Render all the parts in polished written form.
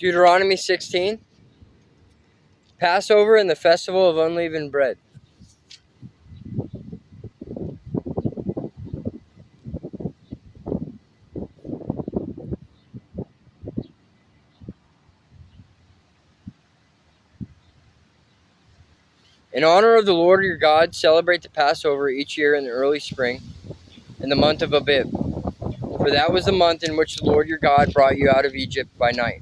Deuteronomy 16, Passover and the Festival of Unleavened Bread. In honor of the Lord your God, celebrate the Passover each year in the early spring, in the month of Abib. For that was the month in which the Lord your God brought you out of Egypt by night.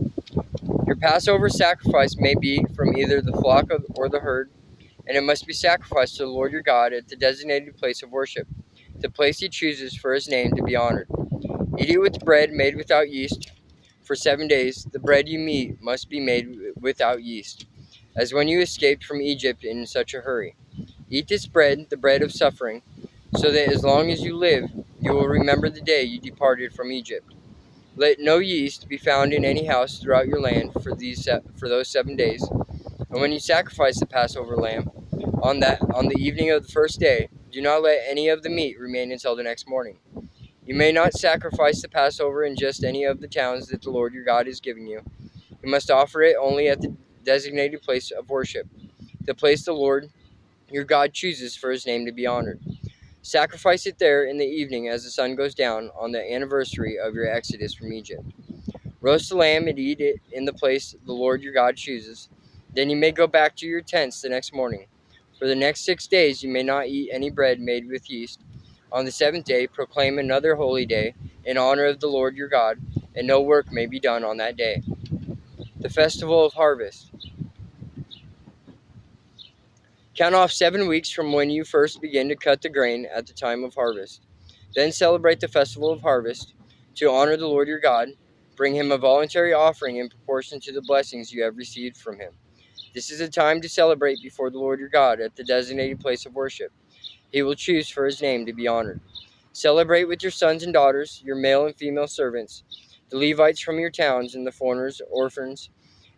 Your Passover sacrifice may be from either the flock or the herd, and it must be sacrificed to the Lord your God at the designated place of worship, the place he chooses for his name to be honored. Eat it with bread made without yeast. For 7 days, the bread you eat must be made without yeast, as when you escaped from Egypt in such a hurry. Eat this bread, the bread of suffering, so that as long as you live, you will remember the day you departed from Egypt. Let no yeast be found in any house throughout your land for those 7 days. And when you sacrifice the Passover lamb on the evening of the first day, do not let any of the meat remain until the next morning. You may not sacrifice the Passover in just any of the towns that the Lord your God is giving you. You must offer it only at the designated place of worship, the place the Lord your God chooses for his name to be honored. Sacrifice it there in the evening as the sun goes down on the anniversary of your exodus from Egypt. Roast the lamb and eat it in the place the Lord your God chooses. Then you may go back to your tents the next morning. For the next 6 days you may not eat any bread made with yeast. On the 7th day proclaim another holy day in honor of the Lord your God, and no work may be done on that day. The Festival of Harvest. Count off 7 weeks from when you first begin to cut the grain at the time of harvest. Then celebrate the Festival of Harvest. To honor the Lord your God, bring him a voluntary offering in proportion to the blessings you have received from him. This is a time to celebrate before the Lord your God at the designated place of worship. He will choose for his name to be honored. Celebrate with your sons and daughters, your male and female servants, the Levites from your towns, and the foreigners, orphans,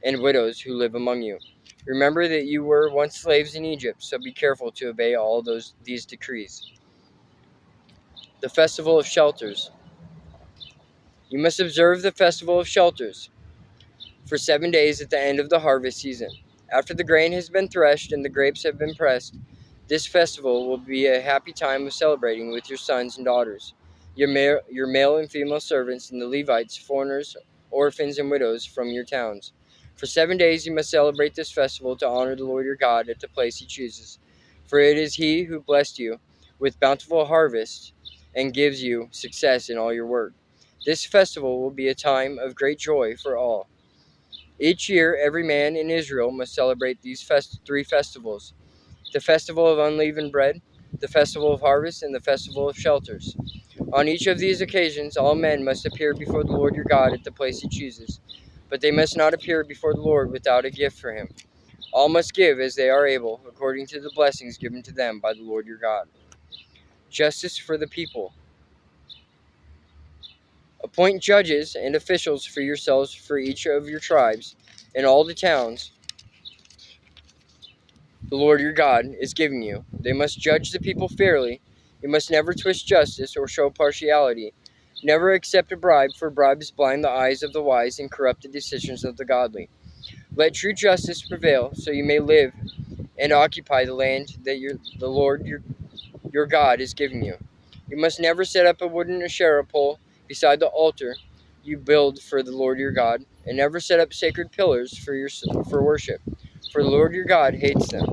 and widows who live among you. Remember that you were once slaves in Egypt, so be careful to obey all these decrees. The Festival of Shelters. You must observe the Festival of Shelters for 7 days at the end of the harvest season. After the grain has been threshed and the grapes have been pressed, this festival will be a happy time of celebrating with your sons and daughters, your male and female servants, and the Levites, foreigners, orphans, and widows from your towns. For 7 days you must celebrate this festival to honor the Lord your God at the place he chooses. For it is he who blessed you with bountiful harvests and gives you success in all your work. This festival will be a time of great joy for all. Each year, every man in Israel must celebrate these 3 festivals: the Festival of Unleavened Bread, the Festival of Harvest, and the Festival of Shelters. On each of these occasions, all men must appear before the Lord your God at the place he chooses, but they must not appear before the Lord without a gift for him. All must give as they are able, according to the blessings given to them by the Lord your God. Justice for the people. Appoint judges and officials for yourselves for each of your tribes in all the towns the Lord your God is giving you. They must judge the people fairly. You must never twist justice or show partiality. Never accept a bribe, for bribes blind the eyes of the wise and corrupt the decisions of the godly. Let true justice prevail, so you may live and occupy the land that the Lord your God is giving you. You must never set up a wooden Asherah pole beside the altar you build for the Lord your God, and never set up sacred pillars for worship, for the Lord your God hates them.